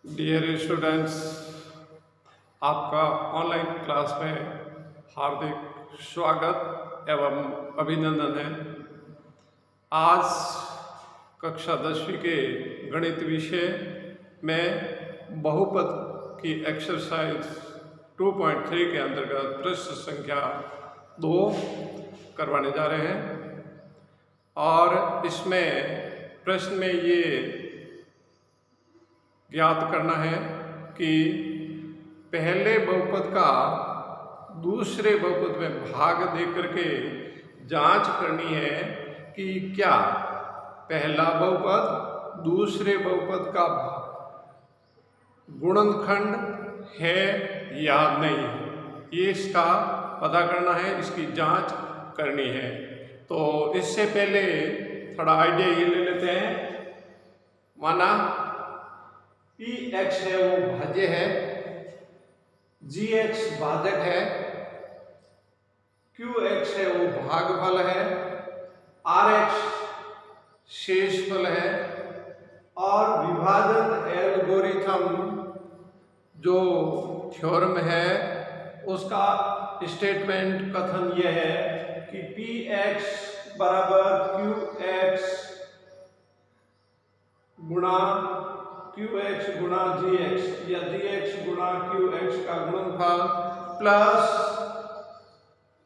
Dear students, आपका online class में हार्दिक स्वागत एवं अभिनंदन है। आज कक्षा 10वीं के गणित विषय में बहुपद की एक्सरसाइज 2.3 के अंतर्गत प्रश्न संख्या 2 करवाने जा रहे हैं। और इसमें प्रश्न में ये ज्ञात करना है कि पहले बहुपद का दूसरे बहुपद में भाग देकर के जांच करनी है कि क्या पहला बहुपद दूसरे बहुपद का गुणनखंड है या नहीं। ये इसका पता करना है, इसकी जांच करनी है। तो इससे पहले थोड़ा आइडिया ये ले लेते हैं। माना पी एक्स है वो भाज्य है, जी एक्स भाजक है, क्यू एक्स है वो भागफल है, आर एक्स शेषफल है और विभाजन एल्गोरिथम जो थ्योरम है उसका स्टेटमेंट कथन यह है कि पी एक्स बराबर क्यू एक्स गुणा क्यू एक्स गुणा जी एक्स या जी एक्स गुणा क्यू एक्स का गुणनफल प्लस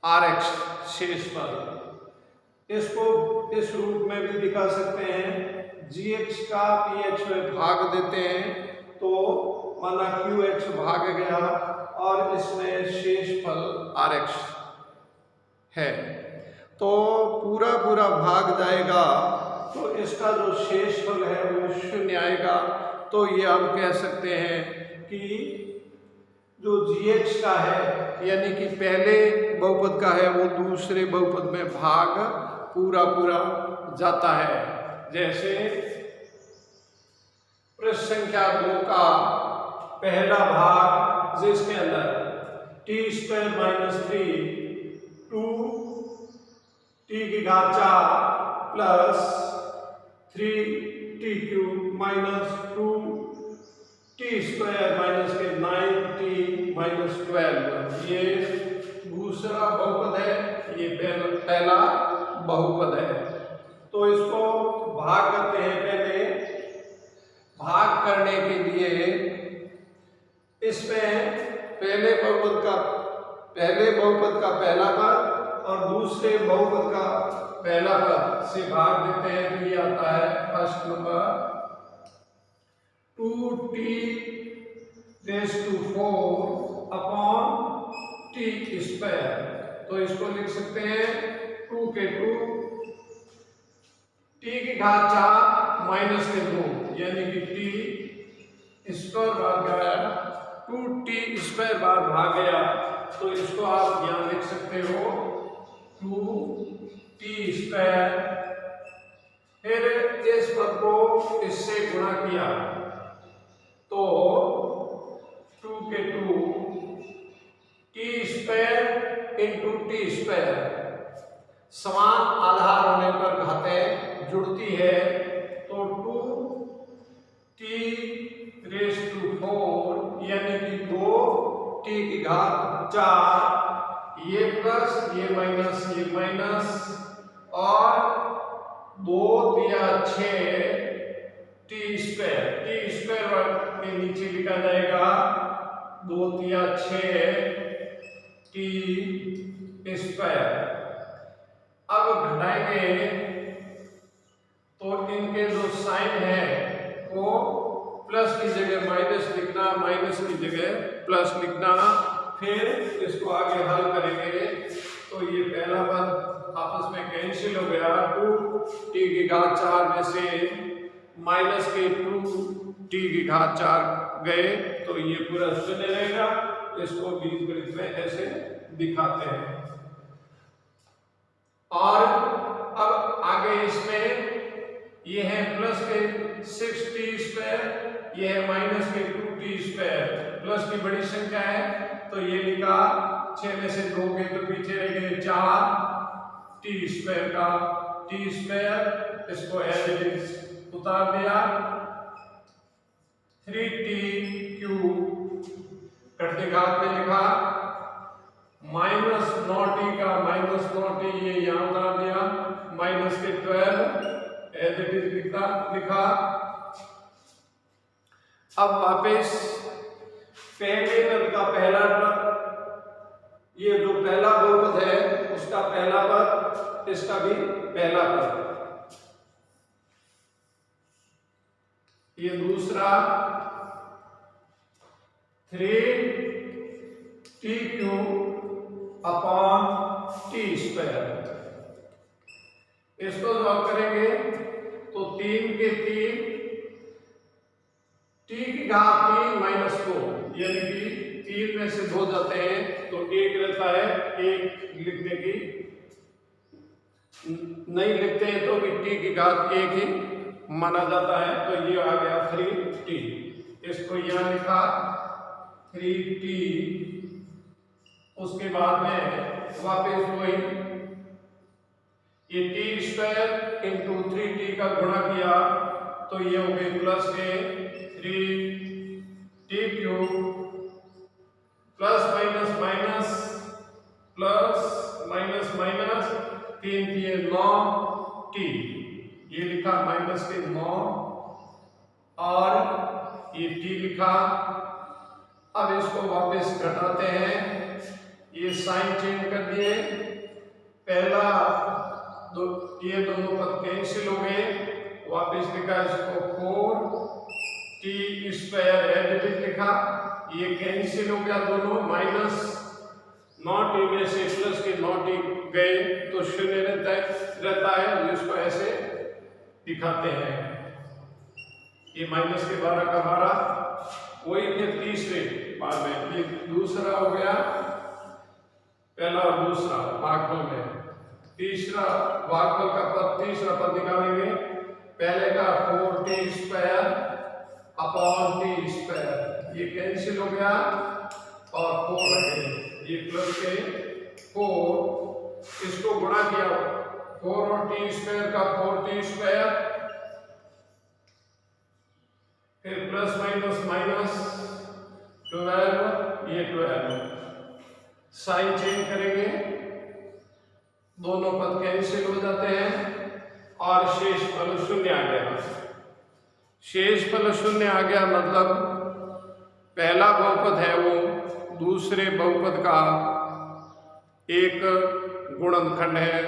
आर एक्स शेषफल। इसको इस रूप में भी दिखा सकते हैं। जी एक्स का पी एक्स में भाग देते हैं तो माना क्यू एक्स भाग गया और इसमें शेषफल आर एक्स है, तो पूरा पूरा भाग जाएगा तो इसका जो शेषफल है वो शून्य आएगा। तो ये हम कह सकते हैं कि जो gx का है यानी कि पहले बहुपद का है वो दूसरे बहुपद में भाग पूरा पूरा जाता है। जैसे प्रश्न संख्या 2 का पहला भाग जिसके अंदर टी स्क्वायर माइनस 3 2 टी की घात 4 plus 3 T cube minus 2 T square minus के 9 टी माइनस 12, ये दूसरा बहुपद है, ये पहला बहुपद है। तो इसको भाग करते हैं। पहले भाग करने के लिए इसमें पहले बहुपद का पहला पद और दूसरे बहुपद का पहला पद से भाग देते हैं तो ये आता है first number 2t raise to 4 upon T square. तो इसको लिख सकते हैं 2 के 2 टी की घात 4 माइनस के 2 यानी कि टी स्क्वायर भाग गया 2t स्क्वायर बार भाग गया। तो इसको आप यहाँ लिख सकते हो 2t स्क्वायर। फिर इस पद को इससे गुणा किया तो 2 के 2 T square into T square, समान आधार होने पर घातें जुड़ती है तो 2 टी रेज़ टू 4 यानी कि 2 टी की घात 4, ये प्लस ये माइनस और 2 तिया 6 टी स्क्वायर के नीचे लिखा जाएगा 2 तिया 6 टी स्क्वायर। अब घटाएंगे तो इनके जो साइन है वो प्लस की जगह माइनस लिखना, माइनस की जगह प्लस लिखना। फिर इसको आगे हल करेंगे तो ये पहला पद आपस में कैंसिल हो गया, 2 टी की घात 4 में से माइनस के 2 टी की घात 4 गए तो ये पूरा शून्य रहेगा। इसको बीजगणित में ऐसे दिखाते हैं। और अब आगे इसमें ये है प्लस के 6t स्क्वायर, ये है माइनस के 2t स्क्वायर। प्लस की बड़ी संख्या है तो ये लिखा 6 में से 2 के तो पीछे रह गए 4 टी स्क्वायर का टी स्क्वायर। इसको एज इट इज उतार दिया 3t³ घटते घात में लिखा, -9t का -9t ये यहां उतार दिया, माइनस के 12 एज इट इज लिखा। अब वापस पहले पद का पहला पद, ये जो पहला बहुपद है उसका पहला पद, इसका भी पहला पद, ये दूसरा 3t³ अपॉन t²। इसको सॉल्व करेंगे तो 3 के 3, t की घात 3 माइनस 2, यानी कि 3 में से 2 जाते हैं तो 1 रहता है, 1 लिखने की नहीं लिखते हैं तो भी t की घात 1 ही माना जाता है, तो ये आ गया 3t। इसको यहां लिखा 3t, उसके बाद में वापस वही ये t² इंटू 3t का गुणा किया तो ये हो गए प्लस के 3t³ plus minus minus plus minus minus 3 3 9t, ये लिखा माइनस के 9 और ये t लिखा। अब इसको वापस घटाते हैं, ये साइन चेंज कर दिए, पहला ये दोनों पद कैंसिल हो गए, वापस लिखा इसको 4t² एज इट इज लिखा, ये कैंसिल हो गया दोनों, माइनस 9t में से प्लस के 9t गए तो शून्य रहता है, जिसको ऐसे दिखाते हैं, ये माइनस के 12 का 12। वही फिर तीसरे बाद में ये दूसरा हो गया, पहला और दूसरा भागफल में, तीसरा भागफल का पद, तीसरा पद निकालेंगे, पहले का 4t² अपॉन t², ये कैंसिल हो गया और 4 रहे, ये प्लस के 4, इसको गुणा किया 4 और t² का 4t², फिर प्लस माइनस माइनस 12, ये 12, साइन चेंज करेंगे, दोनों पद कैंसिल हो जाते हैं और शेष फल शून्य आ गया। शेष फल शून्य आ गया मतलब पहला बहुपद है वो दूसरे बहुपद का एक गुणनखंड है,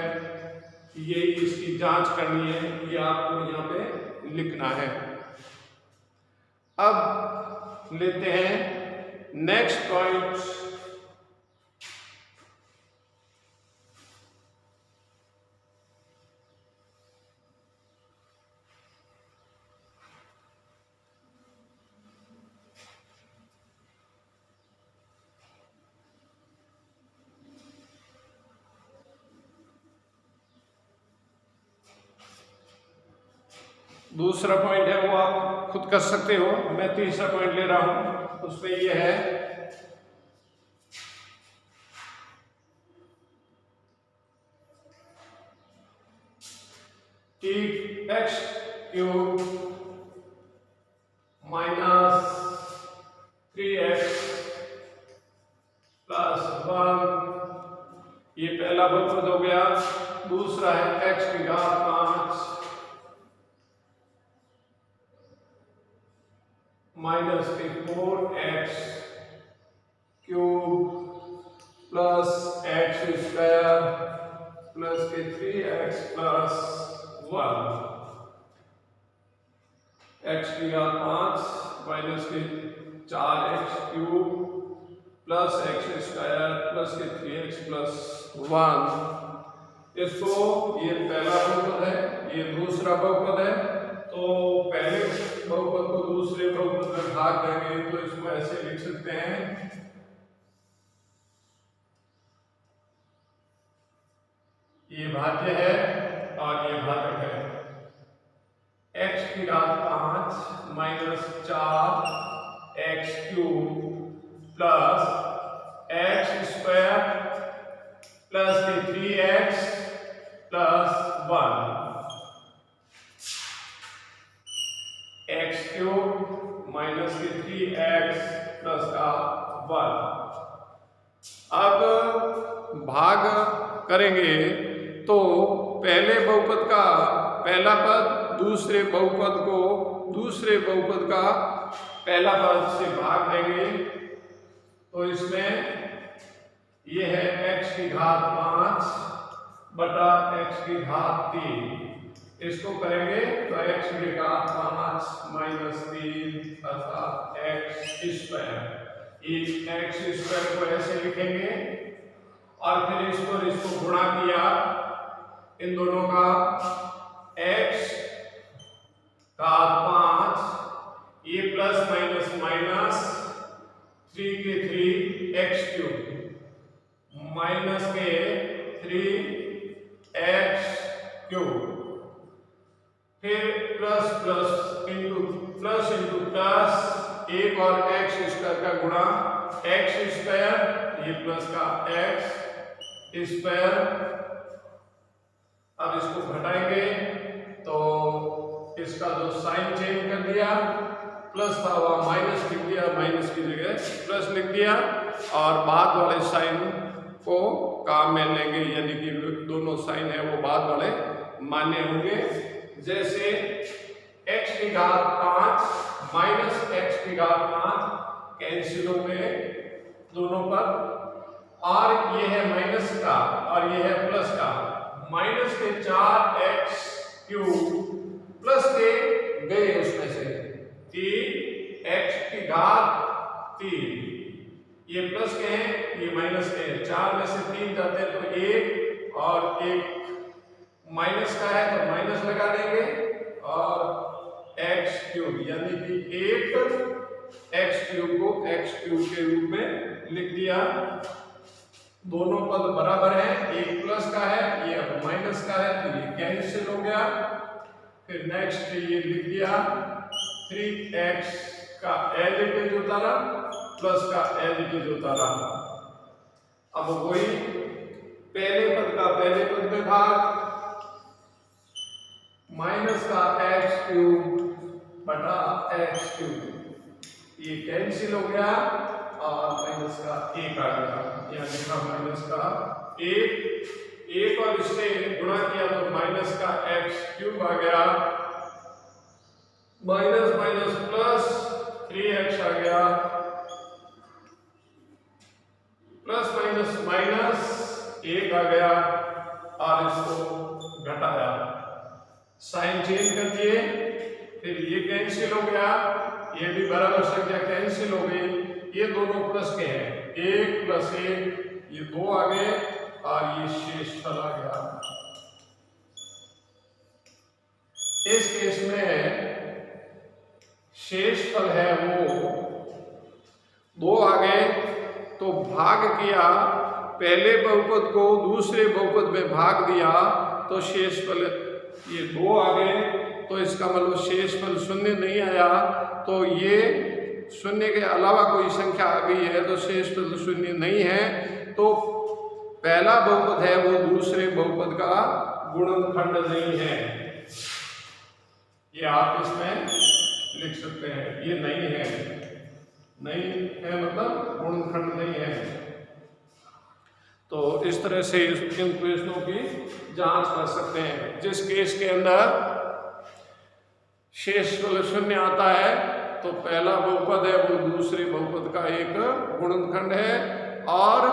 ये इसकी जांच करनी है, ये आपको यहाँ पे लिखना है। अब लेते हैं नेक्स्ट पॉइंट, दूसरा पॉइंट है वो आप खुद कर सकते हो, मैं तीसरा पॉइंट ले रहा हूं, उसमें ये है x³ माइनस 3x प्लस 1, ये पहला बहुपद हो गया। दूसरा है x की घात 5 माइनस के 4x³ प्लस x² प्लस के 3x प्लस 1, x की घात 5 माइनस के 4x³ प्लस x² प्लस के 3x प्लस 1। इसको ये पहला बहुपद है, ये दूसरा बहुपद है, तो पहले बहुपद को दूसरे बहुपद में भाग देंगे तो इसको ऐसे लिख सकते हैं, ये भाज्य है और ये भाजक है। x की घात 5 minus 4x³ plus x² plus के 3x plus 1, x cube minus के 3x प्लस का 1। अब भाग करेंगे तो पहले बहुपद का पहला पद दूसरे बहुपद को दूसरे बहुपद का पहला पद से भाग देंगे तो इसमें ये है x की घात 5 बटा x की घात 3। इसको करेंगे तो x की घात 5 माइनस 3 अर्थात x स्क्वायर। इस x स्क्वायर को ऐसे लिखेंगे और फिर इसको गुणा किया इन दोनों का x घात 5 ये प्लस माइनस माइनस 3 के 3 x क्यूब माइनस के 3 x क्यूब फिर प्लस प्लस इंटू प्लस एक और x स्क्वायर का गुणा x स्क्वायर ये प्लस का x स्क्वायर। अब इसको घटाएंगे तो इसका जो साइन चेंज कर दिया प्लस था वह माइनस लिख दिया माइनस की जगह प्लस लिख दिया और बाद वाले साइन को काम में लेंगे यानी कि दोनों साइन है वो बाद वाले मान्य होंगे। जैसे x की घात 5 माइनस x की घात 5 कैंसिल हो गए दोनों पर और ये है माइनस का और ये है प्लस का माइनस के 4x क्यूब प्लस के गए उसमें से 3x की घात 3 ये प्लस के हैं ये माइनस के हैं 4 में से 3 जाते हैं तो 1 और 1 माइनस का है तो माइनस लगा देंगे और x क्यूब यानी कि 1 x क्यूब को x क्यूब के रूप में लिख दिया। दोनों पद बराबर है एक प्लस का है ये अब माइनस का है तो ये कैंसिल हो गया। फिर नेक्स्ट ये लिख दिया 3x का एज इट इज उतारा प्लस का एज इट इज उतारा। अब वही पहले पद का पहले पद में भाग माइनस का x क्यूब बटा x क्यूब ये कैंसिल हो गया और माइनस का 1 आ गया यानी का माइनस का 1 और इससे गुणा किया तो माइनस का x क्यूब आ गया माइनस माइनस प्लस 3x आ गया प्लस माइनस माइनस 1 आ गया और इसको घटाया साइन चेंज कर दिए फिर ये कैंसिल हो गया ये भी बराबर संख्या कैंसिल हो गई ये दोनों प्लस के हैं 1 प्लस 1 ये 2 आ गए और ये शेषफल आ गया। इस केस में शेषफल है वो 2 आ गए तो भाग किया पहले बहुपद को दूसरे बहुपद में भाग दिया तो शेषफल ये 2 आ गए तो इसका मतलब शेषफल 0 नहीं आया तो ये 0 के अलावा कोई संख्या आ गई है तो शेषफल 0 नहीं है तो पहला बहुपद है वो दूसरे बहुपद का गुणनखंड नहीं है। ये आप इसमें लिख सकते हैं ये नहीं है मतलब गुणनखंड नहीं है। तो इस तरह से इन प्रश्नों की जांच कर सकते हैं। जिस केस के अंदर शेषफल 0 आता है तो पहला बहुपद है वो दूसरे बहुपद का एक गुणनखंड है और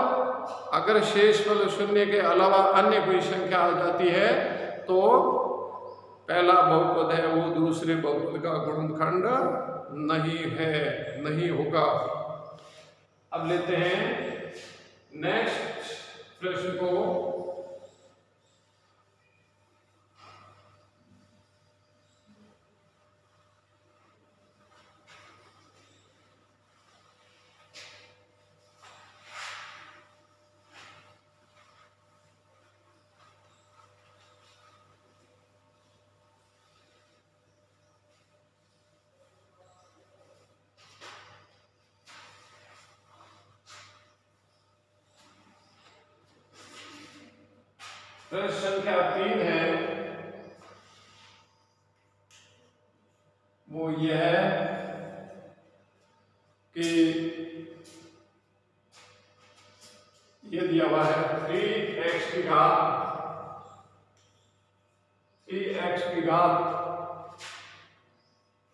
अगर शेषफल 0 के अलावा अन्य कोई संख्या आ जाती है तो पहला बहुपद है वो दूसरे बहुपद का गुणनखंड नहीं होगा। अब लेते हैं नेक्स्ट प्रश्न को। प्रश्न संख्या 3 है वो ये है कि ये दिया हुआ है 3x की घात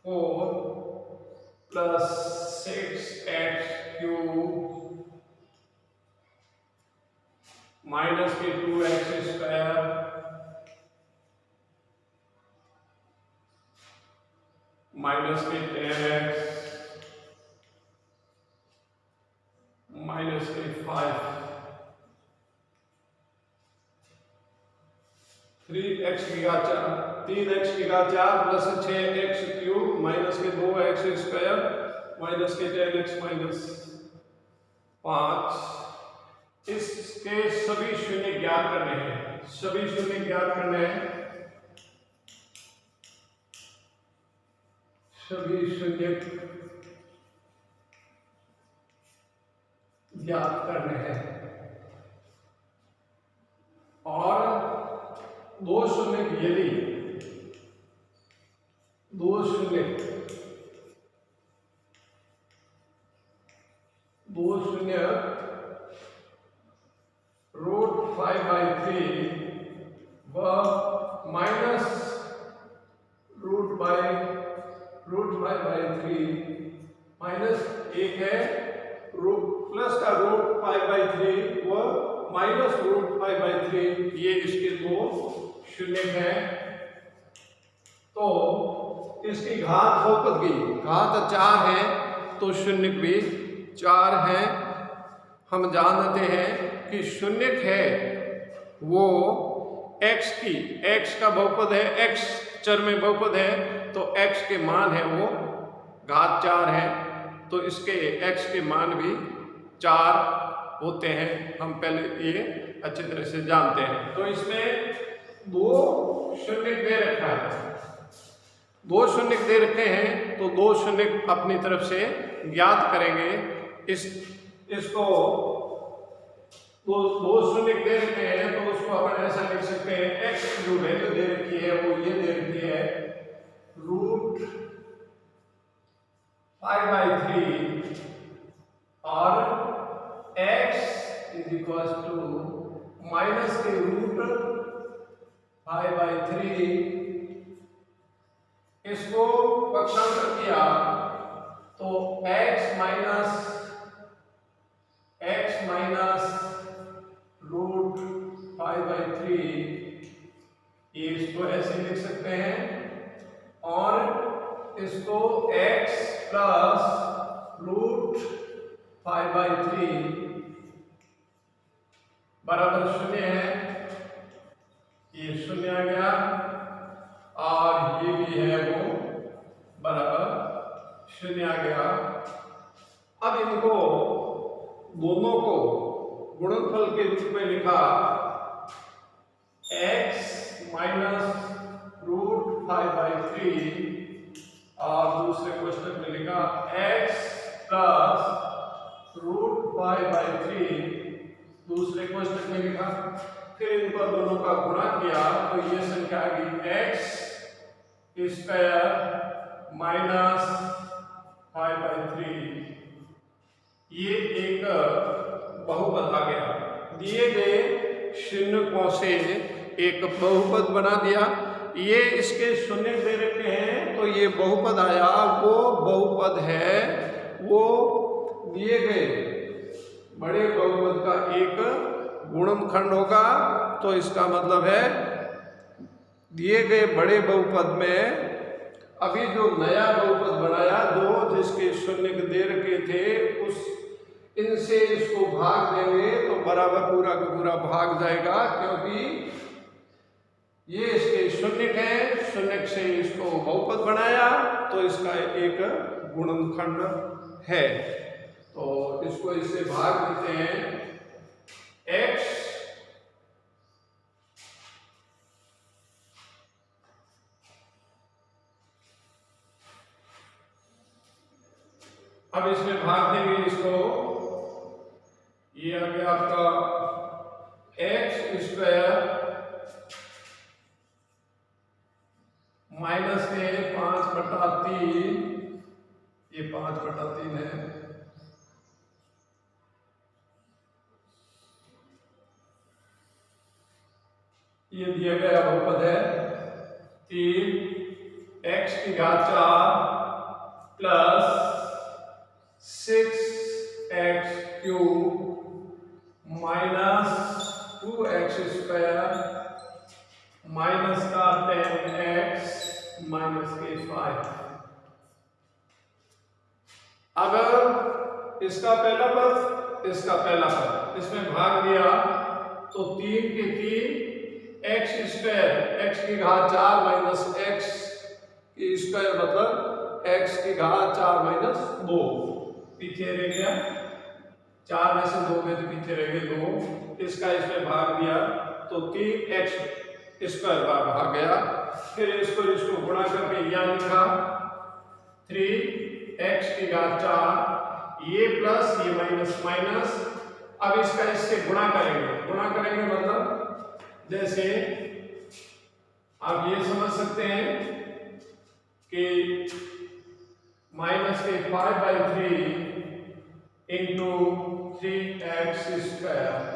4 प्लस 6x³ माइनस के 2x² माइनस के 10x माइनस के 5 3x की घात 4 3x की घात 4 प्लस 6x³ माइनस के 2x² माइनस के 10x माइनस 5। इसके सभी शून्य ज्ञात करने हैं, सभी शून्य ज्ञात करने हैं, सभी शून्य ज्ञात करने हैं और दो शून्य यदि दो शून्य √5/3 व माइनस √5/3 माइनस एक है प्लस का √5/3 व माइनस √5/3 ये इसके दो शून्य हैं। तो इसकी घात बहुपद की घात 4 है तो शून्य भी 4 है। हम जानते हैं कि शून्य है वो x का बहुपद है, x चर में बहुपद है तो x के मान है वो घात 4 है, तो इसके x के मान भी 4 होते हैं। हम पहले ये अच्छी तरह से जानते हैं। तो इसमें दो शून्य दे रखा है, दो शून्य दे रखे हैं तो दो शून्य अपनी तरफ से ज्ञात करेंगे। इसको दो शून्य दे रखे हैं तो उसको अपन ऐसा लिख सकते हैं, x की जो वैल्यू दे रखी है वो ये दे रखी है √5/3 और x is equal to minus के √5/3। इसको पक्षांतर किया तो x माइनस √5/3 ये इसको ऐसे लिख सकते हैं और इसको x प्लस √5/3 बराबर 0 है, ये 0 आ गया और ये भी है वो बराबर 0 आ गया। अब इनको दोनों को गुणनफल के रूप में लिखा, x माइनस √5/3 और दूसरे क्वेश्चन में लिखा x प्लस √5/3 दूसरे क्वेश्चन में लिखा। फिर इन पर दोनों का गुणा किया तो ये संख्या आ गई x² माइनस 5/3। ये एक बहुपद आ गया, दिए गए शून्यों से एक बहुपद बना दिया। ये इसके शून्य दे रखे हैं तो ये बहुपद आया, वो बहुपद है वो दिए गए बड़े बहुपद का एक गुणनखंड होगा। तो इसका मतलब है दिए गए बड़े बहुपद में अभी जो नया बहुपद बनाया, दो जिसके शून्य दे रखे थे उस इनसे इसको भाग देंगे तो बराबर पूरा का पूरा भाग जाएगा, क्योंकि ये इसके शून्य है, शून्य से इसको बहुपद बनाया तो इसका एक गुणनखंड है। तो इसको इससे भाग देते हैं x अब इसमें भाग देंगे इसको, ये आ गया आपका x² माइनस के 5/3 5/3, ये 5/3 है, ये दिया गया बहुपद है 3x⁴ plus 6x³ minus 2x² minus का 10x माइनस के 5। अगर इसका पहला पद, इसका पहला पद, इसमें भाग दिया तो 3 के 3 x² x⁴ माइनस x² मतलब x⁴ - 2 पीछे रह गया, 4 में से 2 में तो पीछे रह गए 2, इसका इसमें भाग दिया तो 3x² भाग गया। फिर इसको गुणा करके यहाँ लिखा 3x⁴, ये प्लस ये माइनस माइनस। अब इसका इससे गुणा करेंगे मतलब जैसे आप ये समझ सकते हैं कि माइनस के 5/3 इंटू 3x²,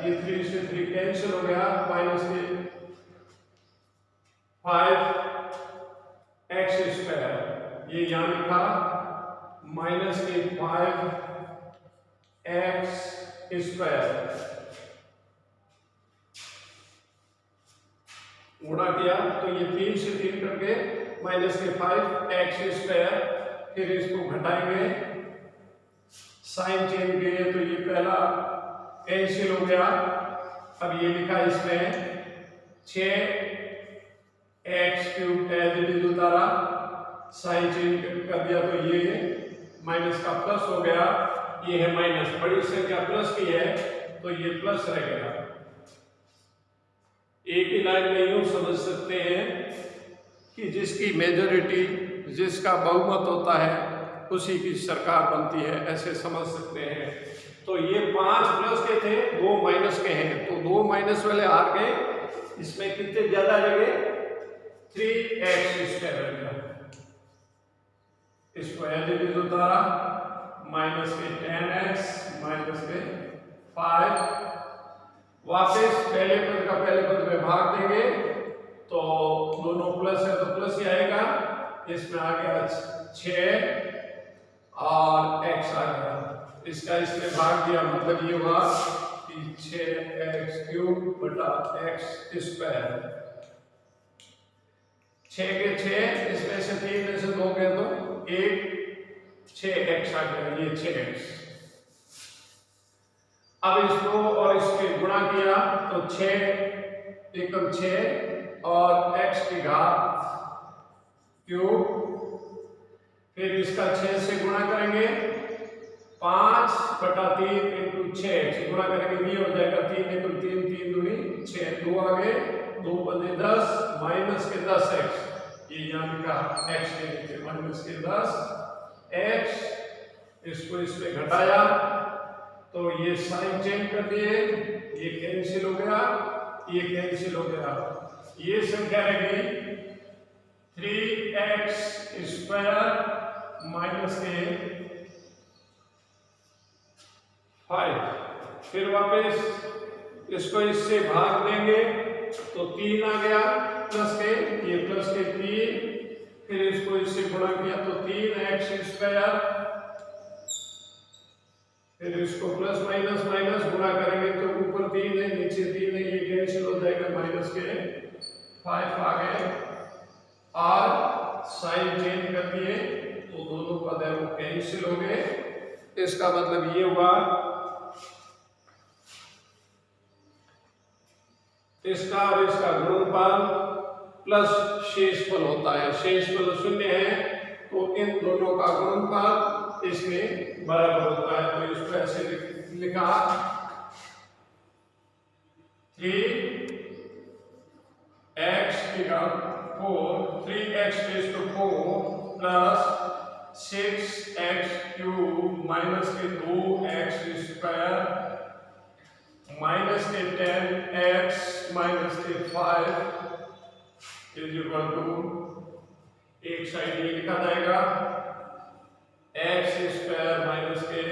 ये 3 से 3 कैंसिल हो गया, माइनस के 5x², ये यहां लिखा माइनस के 5x², गुणा किया तो ये 3 से 3 करके माइनस के 5x², फिर इसको घटाएंगे साइन चेंज किए तो ये पहला कैंसिल हो गया। अब ये लिखा इसमें 6x³ एज इट इज उतारा, साइन चेंज कर दिया तो ये माइनस का प्लस हो गया, ये है माइनस, बड़ी संख्या प्लस की है तो ये प्लस रहेगा। एक ही लाइन में यूं समझ सकते हैं कि जिसकी मेजॉरिटी, जिसका बहुमत होता है उसी की सरकार बनती है, ऐसे समझ सकते हैं। तो ये 5 प्लस के थे, 2 माइनस के हैं, तो 2 माइनस वाले हार गए, इसमें कितने ज्यादा लगे 3x², इसको एज इट इज उतारा, माइनस के 10x माइनस के 5, वापस पहले पद का पहले पद में भाग देंगे तो दोनों प्लस है तो प्लस ही आएगा, इसमें आ गया 6 और x आ गया, इसका इसमें भाग दिया मतलब ये हुआ कि 6x³ x², 6 के 6, इसमें से 3 में से 2 गए तो 1, 6x आ गया, ये 6x। अब इसको और इसके गुणा किया तो 6 एकम 6 और x⁴, फिर इसका 6 से गुणा करेंगे 5/3 इंटू 6 से गुणा करेंगे, ये हो जाएगा 3 एकम 3, 3 दूनी 6, 2 आगे 2 पंजे 10 माइनस के 10x, ये यहाँ लिखा x के नीचे माइनस के 10x, इसको इसमें घटाया तो ये साइन चेंज कर दिए, ये कैंसिल हो गया, ये कैंसिल हो गया, ये संख्या रहेगी 3x² माइनस के 5। फिर वापस इसको इससे भाग देंगे तो 3 आ गया प्लस के, ये प्लस के 3, फिर इसको इससे गुणा किया तो 3x², फिर इसको प्लस माइनस माइनस गुणा करेंगे तो ऊपर 3 है नीचे 3 है, ये कैंसिल हो जाएगा, माइनस के 5 आ गए और साइन चेंज कर दिए तो दोनों पद है वो कैंसिल हो गए। इसका मतलब ये हुआ इसका और इसका गुणनफल प्लस शेषफल होता है, शेषफल 0 है तो इन दोनों का गुणनफल इसमें बराबर होता है, तो इसको ऐसे लिखा 3x⁴ प्लस 6x³ माइनस के 2x² माइनस के 10x माइनस के 5 इज इक्वल टू एक साइड ये लिखा जाएगा एक्स स्क्वायर माइनस के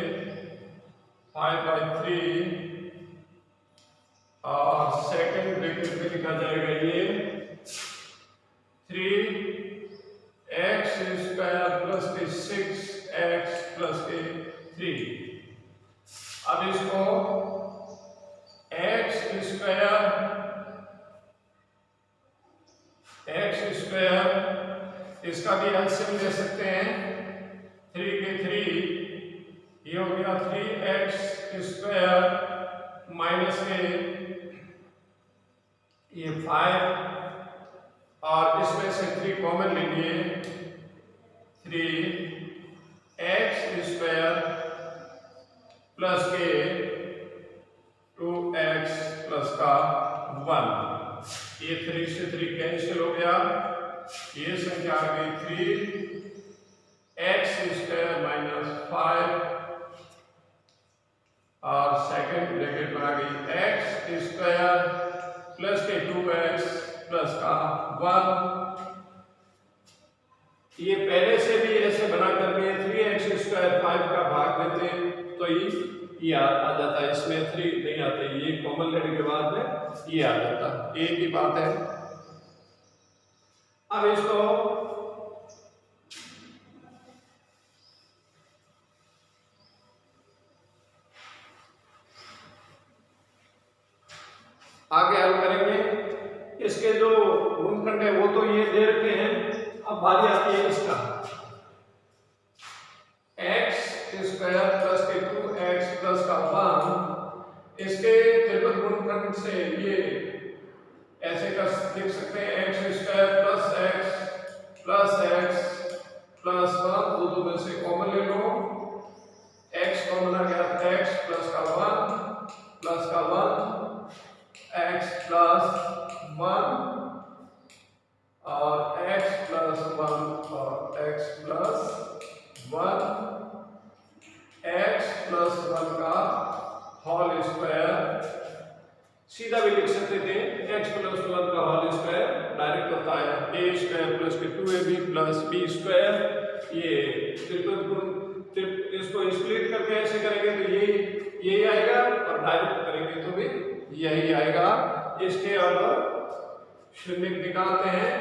5/3 और सेकंड ब्रैकेट में लिखा जाएगा ये 3x स्क्वायर प्लस के 6x प्लस के 3। अब इसको x स्क्वायर इसका भी एलसीएम ले सकते हैं, 3 के 3 ये हो गया 3x स्क्वायर माइनस के ये 5 और इसमें से 3 कॉमन लीजिए, 3x स्क्वायर प्लस के 2x प्लस का 1, ये 3 से 3 कैंसिल हो गया, ये संख्या आ गई 3x स्क्वायर माइनस 5 और सेकंड ब्रैकेट में आ गई x स्क्वायर प्लस के 2x प्लस का 1। ये पहले से भी ऐसे बना करके 3x स्क्वायर 5 का भाग देते तो ये आ जाता है, इसमें 3 नहीं आते, ये कॉमन लेने के बाद में ये आ जाता, एक ही बात है। अब इसको आगे हल करेंगे। इसके जो गुणनखंड है वो तो ये दे रखे हैं, अब बारी आती है इसका x स्क्वायर प्लस के 2x प्लस का 1। इसके त्रिपद गुणनखंड से ये ऐसे का लिख सकते हैं x square plus x plus 1, दो में से कॉमन ले लो, x कॉमन आ गया, x प्लस का 1 प्लस का 1 x प्लस 1 और x प्लस 1 और x प्लस 1 x प्लस 1 का होल स्क्वायर। सीधा भी लिख सकते थे x प्लस 1 का होल स्क्वायर, डायरेक्ट होता है a स्क्वायर प्लस के 2ab प्लस b स्क्वायर। ये त्रिपद गुण इसको स्प्लिट करके ऐसे करेंगे तो यही आएगा और डायरेक्ट करेंगे तो भी यही आएगा। इसके अब शून्य निकालते हैं,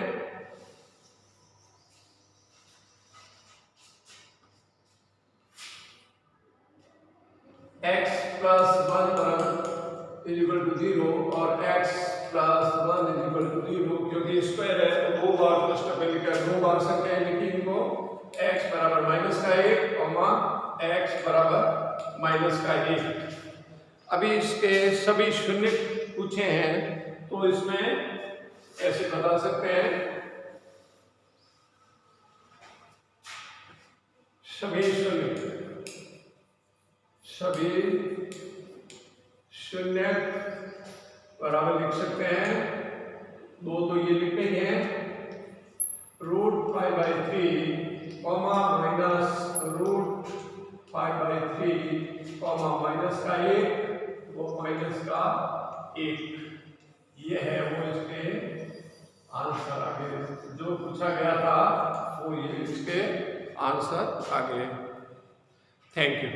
x प्लस 1 इक्वल टू 0 और x प्लस 1 इक्वल टू 0, क्योंकि स्क्वायर है तो दो बार फर्स्ट पे लिखा है, दो बार संख्या लिखी इनको, x बराबर माइनस का 1 और x बराबर माइनस का 1। अभी इसके सभी शून्य पूछे हैं तो इसमें ऐसे बता सकते हैं, सभी शून्य बराबर लिख सकते हैं, दो तो ये लिखते हैं √5/3 कॉमा माइनस √5/3 कॉमा माइनस का 1 वो माइनस का 1। ये है वो इसके आंसर आगे जो पूछा गया था वो ये इसके आंसर आगे। Thank you.